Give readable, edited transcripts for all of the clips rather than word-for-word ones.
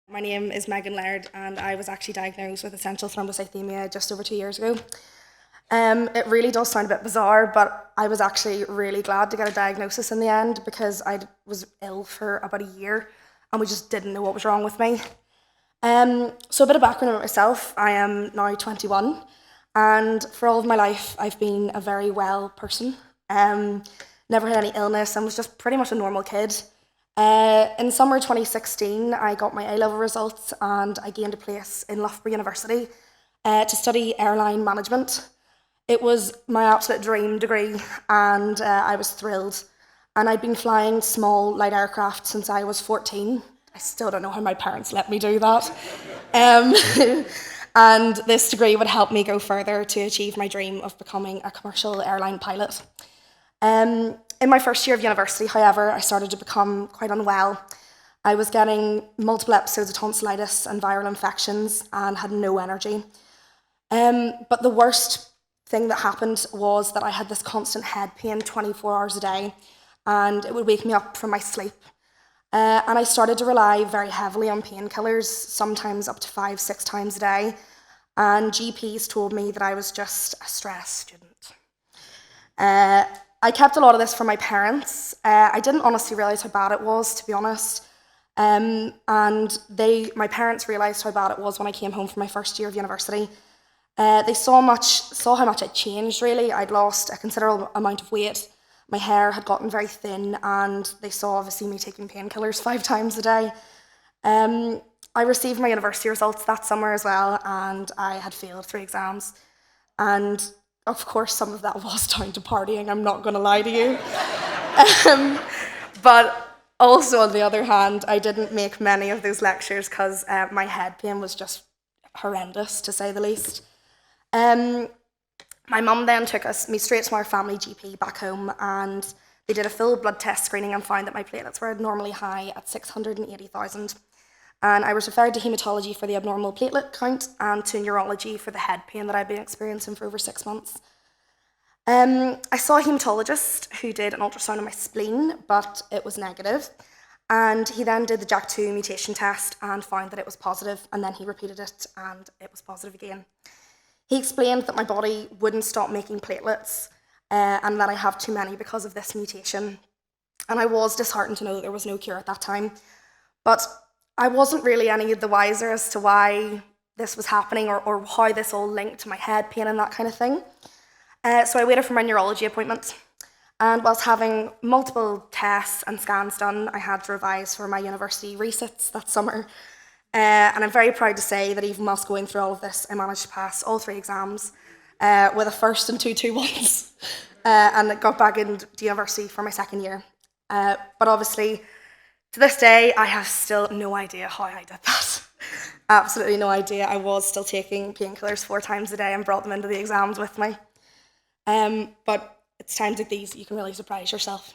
My name is Megan Laird and I was actually diagnosed with essential thrombocythemia just over 2 years ago. It really does sound a bit bizarre, but I was actually really glad to get a diagnosis in the end because I was ill for about a year and we just didn't know what was wrong with me. So a bit of background about myself. I am now 21 and for all of my life I've been a very well person. Um, Never had any illness and was just pretty much a normal kid. In summer 2016, I got my A-level results and I gained a place in Loughborough University to study airline management. It was my absolute dream degree and I was thrilled. And I'd been flying small light aircraft since I was 14. I still don't know how my parents let me do that. Um, and this degree would help me go further to achieve my dream of becoming a commercial airline pilot. In my first year of university, however, I started to become quite unwell. I was getting multiple episodes of tonsillitis and viral infections and had no energy. But the worst thing that happened was that I had this constant head pain 24 hours a day and it would wake me up from my sleep. And I started to rely very heavily on painkillers, sometimes up to 5, 6 times a day. And GPs told me that I was just a stress student. I kept a lot of this from my parents. I didn't honestly realise how bad it was, to be honest. And my parents realised how bad it was when I came home from my first year of university. They saw how much I'd changed, really. I'd lost a considerable amount of weight. My hair had gotten very thin, and they saw, obviously, me taking painkillers 5 times a day. I received my university results that summer as well, and I had failed 3 exams. And of course, some of that was down to partying, I'm not going to lie to you. But also, on the other hand, I didn't make many of those lectures because my head pain was just horrendous, to say the least. Um, my mum then took me straight to our family GP back home and they did a full blood test screening and found that my platelets were abnormally high at 680,000. And I was referred to haematology for the abnormal platelet count and to neurology for the head pain that I'd been experiencing for over 6 months. I saw a haematologist who did an ultrasound of my spleen, but it was negative. And he then did the JAK2 mutation test and found that it was positive, and then he repeated it and it was positive again. He explained that my body wouldn't stop making platelets and that I have too many because of this mutation. And I was disheartened to know that there was no cure at that time. But I wasn't really any the wiser as to why this was happening or how this all linked to my head pain and that kind of thing. So I waited for my neurology appointment. And whilst having multiple tests and scans done, I had to revise for my university resits that summer. And I'm very proud to say that even whilst going through all of this, I managed to pass all 3 exams with a first and 2-2-1s and got back into university for my second year. But obviously, to this day, I have still no idea how I did that. Absolutely no idea. I was still taking painkillers 4 times a day and brought them into the exams with me. But it's times like these that you can really surprise yourself.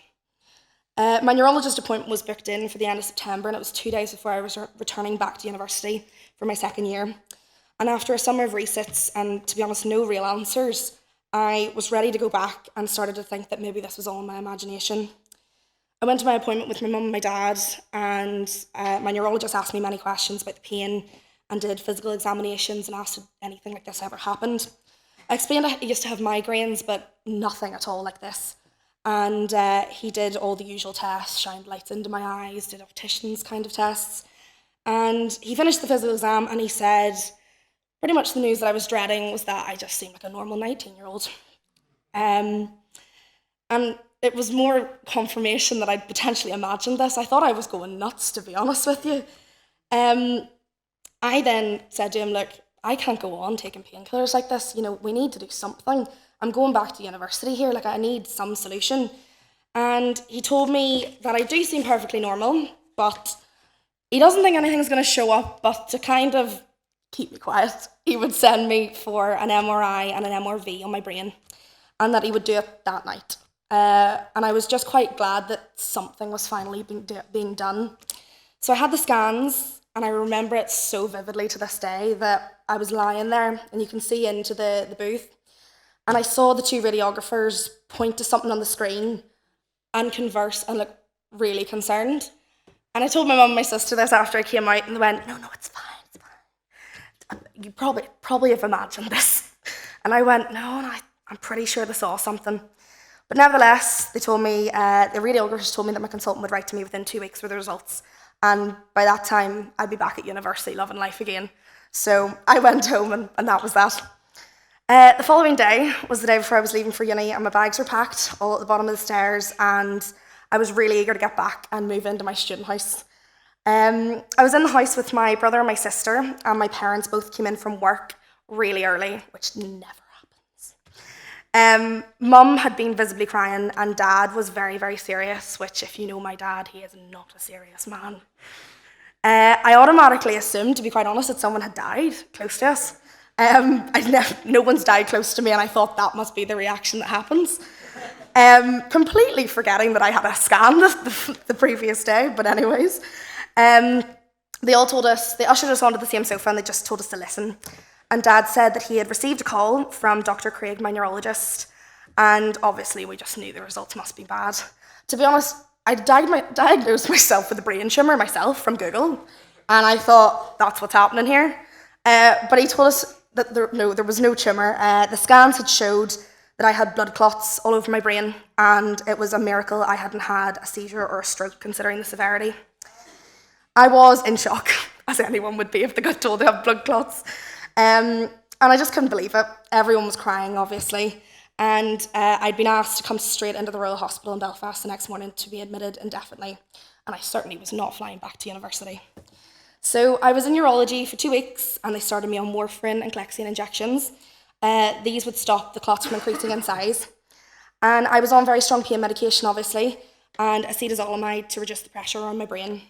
My neurologist appointment was booked in for the end of September, and it was 2 days before I was returning back to university for my second year. And after a summer of resits and, to be honest, no real answers, I was ready to go back and started to think that maybe this was all in my imagination. I went to my appointment with my mum and my dad, and my neurologist asked me many questions about the pain and did physical examinations and asked if anything like this ever happened. I explained I used to have migraines, but nothing at all like this. And he did all the usual tests, shined lights into my eyes, did opticians kind of tests. And he finished the physical exam and he said, pretty much the news that I was dreading was that I just seemed like a normal 19-year-old. And it was more confirmation that I'd potentially imagined this. I thought I was going nuts, to be honest with you. I then said to him, look, I can't go on taking painkillers like this. You know, we need to do something. I'm going back to university here. Like, I need some solution. And he told me that I do seem perfectly normal, but he doesn't think anything's going to show up, but to kind of keep me quiet, he would send me for an MRI and an MRV on my brain, and that he would do it that night. And I was just quite glad that something was finally being done. So I had the scans, and I remember it so vividly to this day that I was lying there, and you can see into the booth, and I saw the 2 radiographers point to something on the screen and converse and look really concerned. And I told my mum and my sister this after I came out, and they went, no, it's fine, it's fine. You probably have imagined this. And I went, no, and I'm pretty sure they saw something. But nevertheless, they told me, the radiologist told me that my consultant would write to me within 2 weeks with the results. And by that time, I'd be back at university loving life again. So I went home, and that was that. The following day was the day before I was leaving for uni, and my bags were packed all at the bottom of the stairs, and I was really eager to get back and move into my student house. I was in the house with my brother and my sister, and my parents both came in from work really early, which never happens. Mum had been visibly crying, and Dad was very, very serious, which if you know my dad, he is not a serious man. I automatically assumed, to be quite honest, that someone had died close to us. No one's died close to me, and I thought that must be the reaction that happens. Completely forgetting that I had a scan the previous day, but anyways. They ushered us onto the same sofa, and they just told us to listen. And Dad said that he had received a call from Dr. Craig, my neurologist, and obviously we just knew the results must be bad. To be honest, I diagnosed myself with a brain tumour myself from Google, and I thought, that's what's happening here. But he told us that there was no tumour. The scans had showed that I had blood clots all over my brain, and it was a miracle I hadn't had a seizure or a stroke, considering the severity. I was in shock, as anyone would be if they got told they have blood clots. And I just couldn't believe it. Everyone was crying, obviously. And I'd been asked to come straight into the Royal Hospital in Belfast the next morning to be admitted indefinitely. And I certainly was not flying back to university. So I was in urology for 2 weeks, and they started me on warfarin and Clexane injections. These would stop the clots from increasing in size. And I was on very strong pain medication, obviously, and acetazolamide to reduce the pressure on my brain.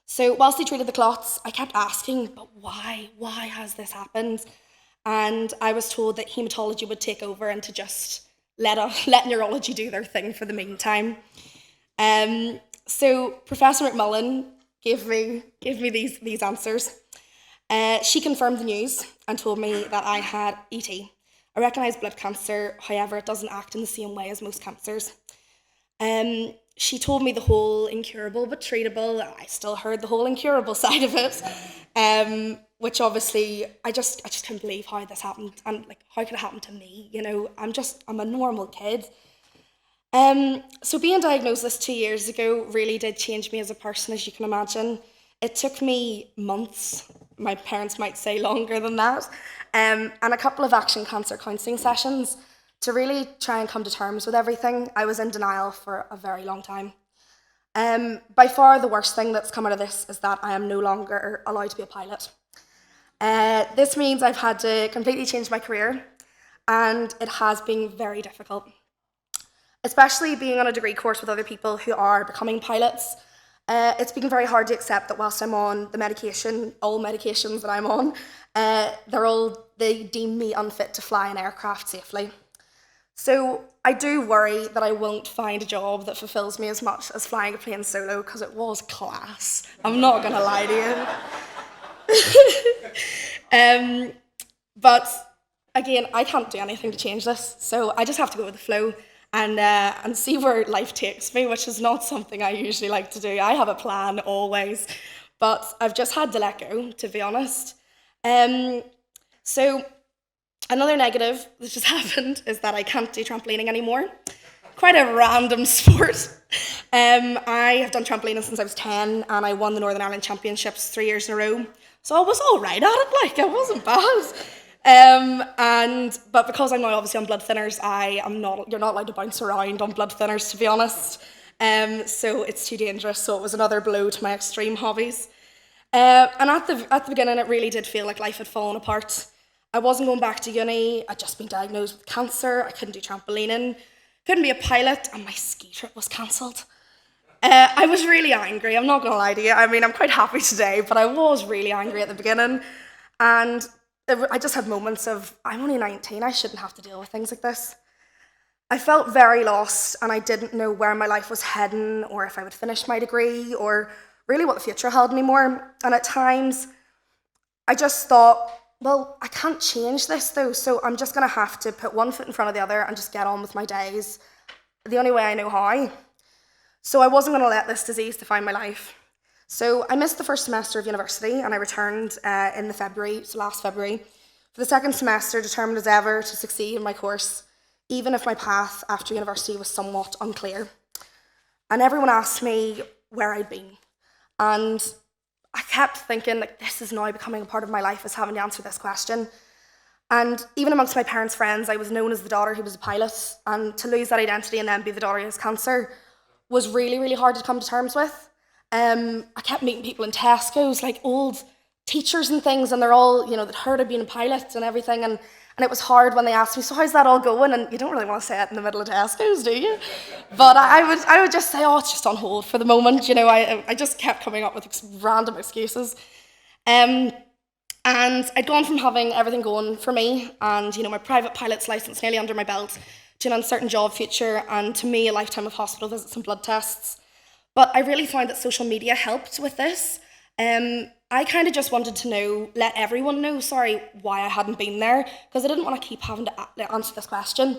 So whilst they treated the clots, I kept asking, but why? Why has this happened? And I was told that haematology would take over and to just let neurology do their thing for the meantime. So Professor McMullen gave me these answers. She confirmed the news and told me that I had ET, a recognised blood cancer. However, it doesn't act in the same way as most cancers. She told me the whole incurable but treatable. I still heard the whole incurable side of it, which obviously I just couldn't believe how this happened, and like, how could it happen to me? You know, I'm a normal kid. So being diagnosed this 2 years ago really did change me as a person, as you can imagine. It took me months, my parents might say longer than that, and a couple of action cancer counselling sessions to really try and come to terms with everything. I was in denial for a very long time. By far the worst thing that's come out of this is that I am no longer allowed to be a pilot. This means I've had to completely change my career, and it has been very difficult. Especially being on a degree course with other people who are becoming pilots. It's been very hard to accept that whilst I'm on the medication, all medications that I'm on, they deem me unfit to fly an aircraft safely. So I do worry that I won't find a job that fulfills me as much as flying a plane solo, because it was class. I'm not going to lie to you. But again, I can't do anything to change this, so I just have to go with the flow and see where life takes me, which is not something I usually like to do. I have a plan always, but I've just had to let go, to be honest. So another negative that just happened is that I can't do trampolining anymore. Quite a random sport. I have done trampolining since I was 10, and I won the Northern Ireland Championships 3 years in a row. So I was all right at it, like, I wasn't bad. But because I'm now obviously on blood thinners, you're not allowed to bounce around on blood thinners, to be honest. So it's too dangerous, so it was another blow to my extreme hobbies. And at the beginning, it really did feel like life had fallen apart. I wasn't going back to uni, I'd just been diagnosed with cancer, I couldn't do trampolining, couldn't be a pilot, and my ski trip was cancelled. I was really angry, I'm not going to lie to you. I mean, I'm quite happy today, but I was really angry at the beginning. And I just had moments of, I'm only 19, I shouldn't have to deal with things like this. I felt very lost, and I didn't know where my life was heading, or if I would finish my degree, or really what the future held anymore. And at times, I just thought, well, I can't change this though, so I'm just going to have to put one foot in front of the other and just get on with my days the only way I know how. So I wasn't going to let this disease define my life. So I missed the first semester of university and I returned in the February, so last February, for the second semester, determined as ever to succeed in my course, even if my path after university was somewhat unclear. And everyone asked me where I'd been. And I kept thinking, like, this is now becoming a part of my life, is having to answer this question. And even amongst my parents' friends, I was known as the daughter who was a pilot. And to lose that identity and then be the daughter who has cancer was really, really hard to come to terms with. I kept meeting people in Tesco's, like old teachers and things, and they're all, that heard I'd been a pilot and everything. And it was hard when they asked me, so how's that all going? And you don't really want to say it in the middle of Tesco's, do you? But I would just say, oh, it's just on hold for the moment. I just kept coming up with random excuses. And I'd gone from having everything going for me and, my private pilot's license nearly under my belt to an uncertain job future and, to me, a lifetime of hospital visits and blood tests. But I really found that social media helped with this. I kind of just wanted to let everyone know, why I hadn't been there, because I didn't want to keep having to answer this question.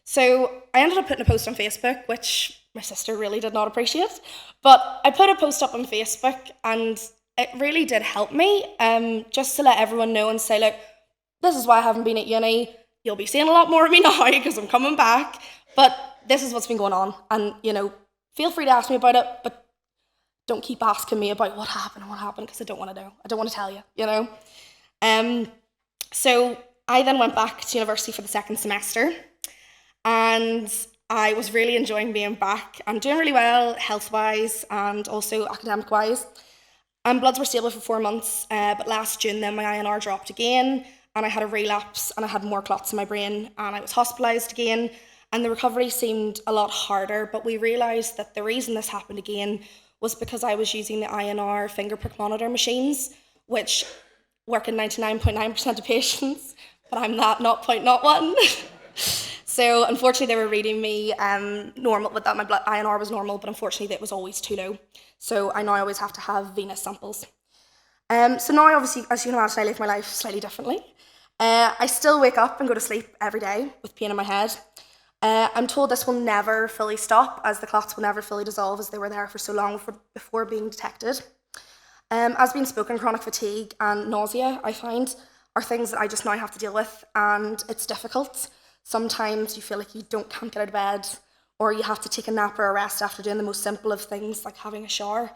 So I ended up putting a post on Facebook, which my sister really did not appreciate. But I put a post up on Facebook and it really did help me, just to let everyone know and say, look, this is why I haven't been at uni. You'll be seeing a lot more of me now because I'm coming back. But this is what's been going on. And, feel free to ask me about it, but don't keep asking me about what happened, because I don't want to know. I don't want to tell you, So I then went back to university for the second semester, and I was really enjoying being back. I'm doing really well health-wise and also academic-wise. And bloods were stable for 4 months, but last June then my INR dropped again, and I had a relapse, and I had more clots in my brain, and I was hospitalised again, and the recovery seemed a lot harder, but we realised that the reason this happened again was because I was using the INR finger prick monitor machines, which work in 99.9% of patients, but I'm that 0.01. So unfortunately they were reading me normal, but that my blood INR was normal, but unfortunately it was always too low. So I now always have to have venous samples. So now obviously, as you can imagine, I live my life slightly differently. I still wake up and go to sleep every day with pain in my head. I'm told this will never fully stop, as the clots will never fully dissolve, as they were there for so long before being detected. As being spoken, chronic fatigue and nausea, I find, are things that I just now have to deal with, and it's difficult. Sometimes you feel like you can't get out of bed, or you have to take a nap or a rest after doing the most simple of things, like having a shower.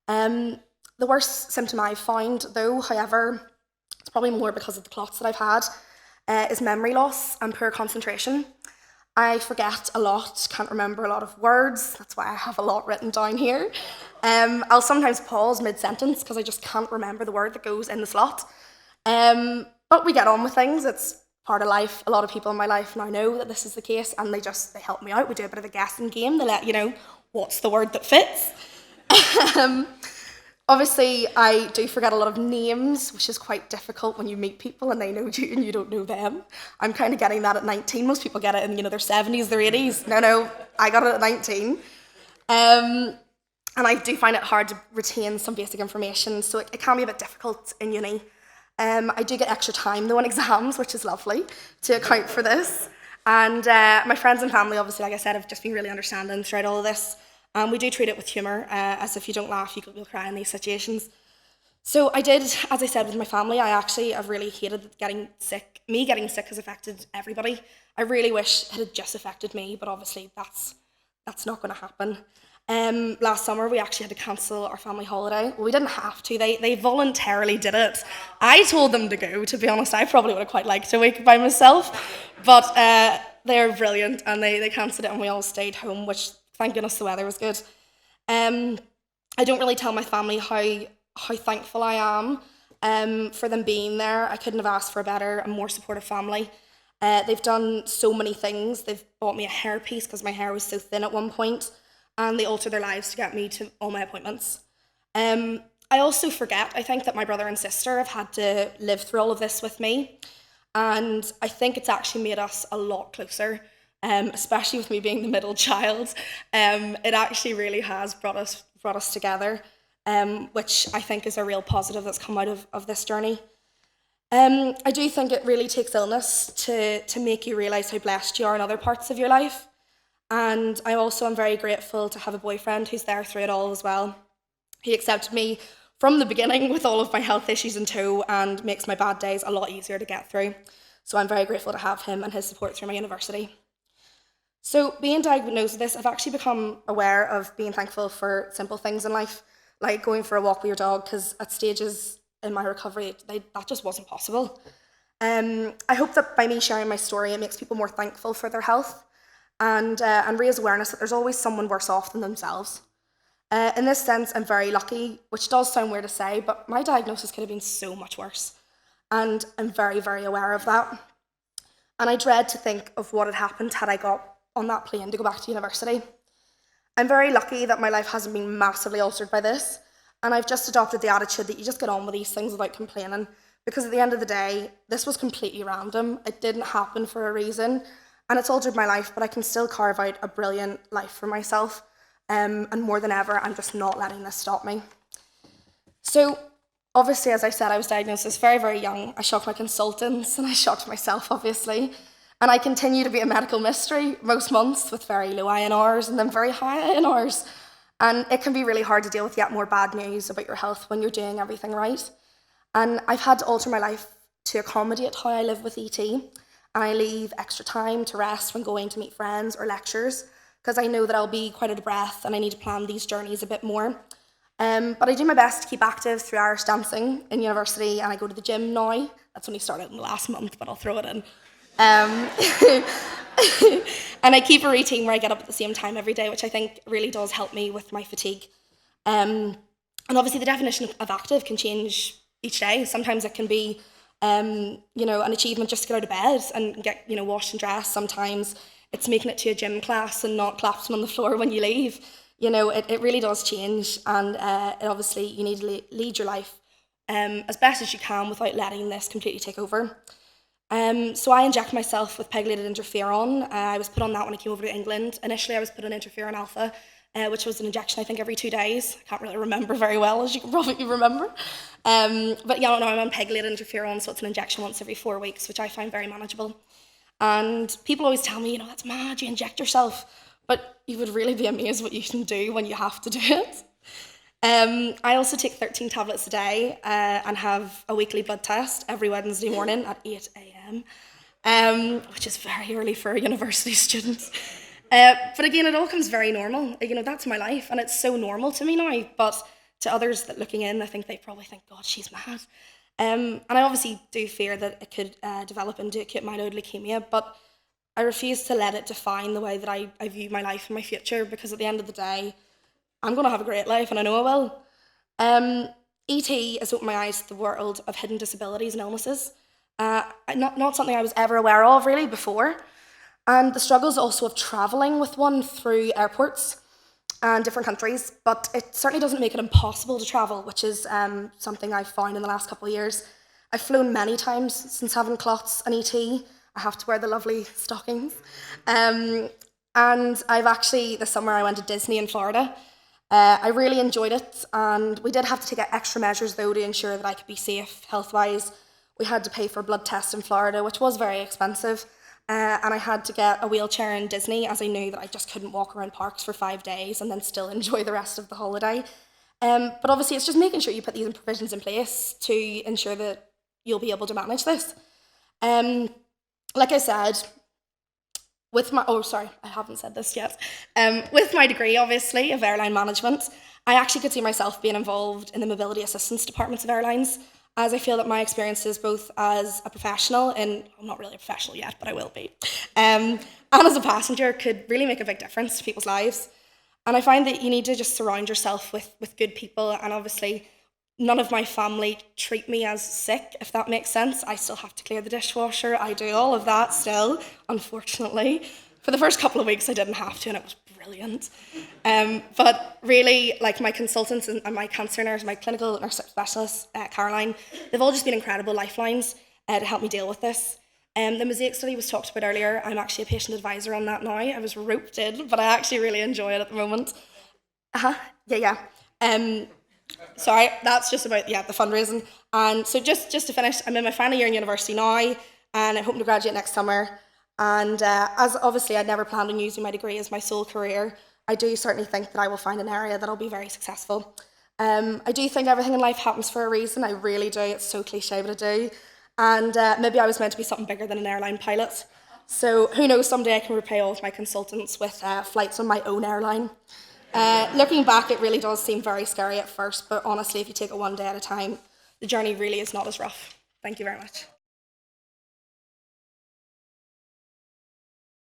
The worst symptom I've found, though, however, it's probably more because of the clots that I've had, is memory loss and poor concentration. I forget a lot, can't remember a lot of words. That's why I have a lot written down here. I'll sometimes pause mid-sentence because I just can't remember the word that goes in the slot. But we get on with things. It's part of life. A lot of people in my life now know that this is the case, and they help me out. We do a bit of a guessing game. They let you know what's the word that fits. Obviously, I do forget a lot of names, which is quite difficult when you meet people and they know you and you don't know them. I'm kind of getting that at 19. Most people get it in their 70s, their 80s. No, I got it at 19. And I do find it hard to retain some basic information, so it can be a bit difficult in uni. I do get extra time though on exams, which is lovely, to account for this. And my friends and family, obviously, like I said, have just been really understanding throughout all of this. We do treat it with humour, as if you don't laugh, you'll cry in these situations. So I did, as I said, with my family, I've really hated getting sick. Me getting sick has affected everybody. I really wish it had just affected me, but obviously that's not going to happen. Last summer, we actually had to cancel our family holiday. Well, we didn't have to. They voluntarily did it. I told them to go, to be honest. I probably would have quite liked a week by myself. But they're brilliant, and they cancelled it, and we all stayed home, which, thank goodness, the weather was good. I don't really tell my family how thankful I am for them being there. I couldn't have asked for a better and more supportive family. They've done so many things. They've bought me a hairpiece because my hair was so thin at one point, and they altered their lives to get me to all my appointments. I also forget, I think, that my brother and sister have had to live through all of this with me, and I think it's actually made us a lot closer, especially with me being the middle child. It actually really has brought us together, which I think is a real positive that's come out of this journey. I do think it really takes illness to make you realise how blessed you are in other parts of your life. And I also am very grateful to have a boyfriend who's there through it all as well. He accepted me from the beginning with all of my health issues in tow and makes my bad days a lot easier to get through. So I'm very grateful to have him and his support through my university. So being diagnosed with this, I've actually become aware of being thankful for simple things in life, like going for a walk with your dog, because at stages in my recovery, that just wasn't possible. I hope that by me sharing my story, it makes people more thankful for their health and raise awareness that there's always someone worse off than themselves. In this sense, I'm very lucky, which does sound weird to say, but my diagnosis could have been so much worse. And I'm very, very aware of that. And I dread to think of what had happened had I got on that plane to go back to university. I'm very lucky that my life hasn't been massively altered by this, and I've just adopted the attitude that you just get on with these things without complaining, because at the end of the day, this was completely random. It didn't happen for a reason, and it's altered my life, but I can still carve out a brilliant life for myself, and more than ever, I'm just not letting this stop me. So, obviously, as I said, I was diagnosed as very, very young. I shocked my consultants, and I shocked myself, obviously. And I continue to be a medical mystery most months with very low INRs and then very high INRs. And it can be really hard to deal with yet more bad news about your health when you're doing everything right. And I've had to alter my life to accommodate how I live with ET. And I leave extra time to rest when going to meet friends or lectures, because I know that I'll be quite out of breath and I need to plan these journeys a bit more. But I do my best to keep active through Irish dancing in university, and I go to the gym now. That's only started in the last month, but I'll throw it in. And I keep a routine where I get up at the same time every day, which I think really does help me with my fatigue. And obviously the definition of active can change each day. Sometimes it can be, an achievement just to get out of bed and get, washed and dressed. Sometimes it's making it to a gym class and not collapsing on the floor when you leave. It really does change, and obviously you need to lead your life as best as you can without letting this completely take over. So I inject myself with pegylated interferon. I was put on that when I came over to England. Initially I was put on interferon alpha, which was an injection I think every 2 days. I can't really remember very well, as you can probably remember. But yeah, no, I'm on pegylated interferon, so it's an injection once every 4 weeks, which I find very manageable. And people always tell me, that's mad, you inject yourself. But you would really be amazed what you can do when you have to do it. I also take 13 tablets a day and have a weekly blood test every Wednesday morning at 8 a.m, which is very early for a university student. But again, it all comes very normal. That's my life, and it's so normal to me now. But to others that looking in, I think they probably think, God, she's mad. And I obviously do fear that it could develop into acute myeloid leukemia, but I refuse to let it define the way that I view my life and my future, because at the end of the day, I'm going to have a great life, and I know I will. ET has opened my eyes to the world of hidden disabilities and illnesses. Not something I was ever aware of really before. And the struggles also of travelling with one through airports and different countries, but it certainly doesn't make it impossible to travel, which is something I've found in the last couple of years. I've flown many times since having clots and ET. I have to wear the lovely stockings. And I've actually, this summer I went to Disney in Florida. I really enjoyed it, and we did have to take extra measures though to ensure that I could be safe health-wise. We had to pay for a blood test in Florida, which was very expensive, and I had to get a wheelchair in Disney, as I knew that I just couldn't walk around parks for 5 days and then still enjoy the rest of the holiday. But obviously it's just making sure you put these provisions in place to ensure that you'll be able to manage this. Like I said, with my, I haven't said this yet. With my degree, obviously, of airline management, I actually could see myself being involved in the mobility assistance departments of airlines, as I feel that my experiences both as a professional, and I'm not really a professional yet, but I will be, and as a passenger could really make a big difference to people's lives. And I find that you need to just surround yourself with good people, and obviously none of my family treat me as sick, if that makes sense. I still have to clear the dishwasher. I do all of that still, unfortunately. For the first couple of weeks, I didn't have to, and it was brilliant. But really, like my consultants and my cancer nurse, my clinical nurse specialist, Caroline, they've all just been incredible lifelines to help me deal with this. The Mosaic study was talked about earlier. I'm actually a patient advisor on that now. I was roped in, but I actually really enjoy it at the moment. Yeah. Sorry, that's just about, the fundraising. And so just to finish, I'm in my final year in university now, and I'm hoping to graduate next summer. And as obviously I'd never planned on using my degree as my sole career, I do certainly think that I will find an area that I'll be very successful. I do think everything in life happens for a reason. I really do. It's so cliche, but I do. And maybe I was meant to be something bigger than an airline pilot. So who knows, someday I can repay all of my consultants with flights on my own airline. Looking back, it really does seem very scary at first, but honestly, if you take it one day at a time, the journey really is not as rough. Thank you very much.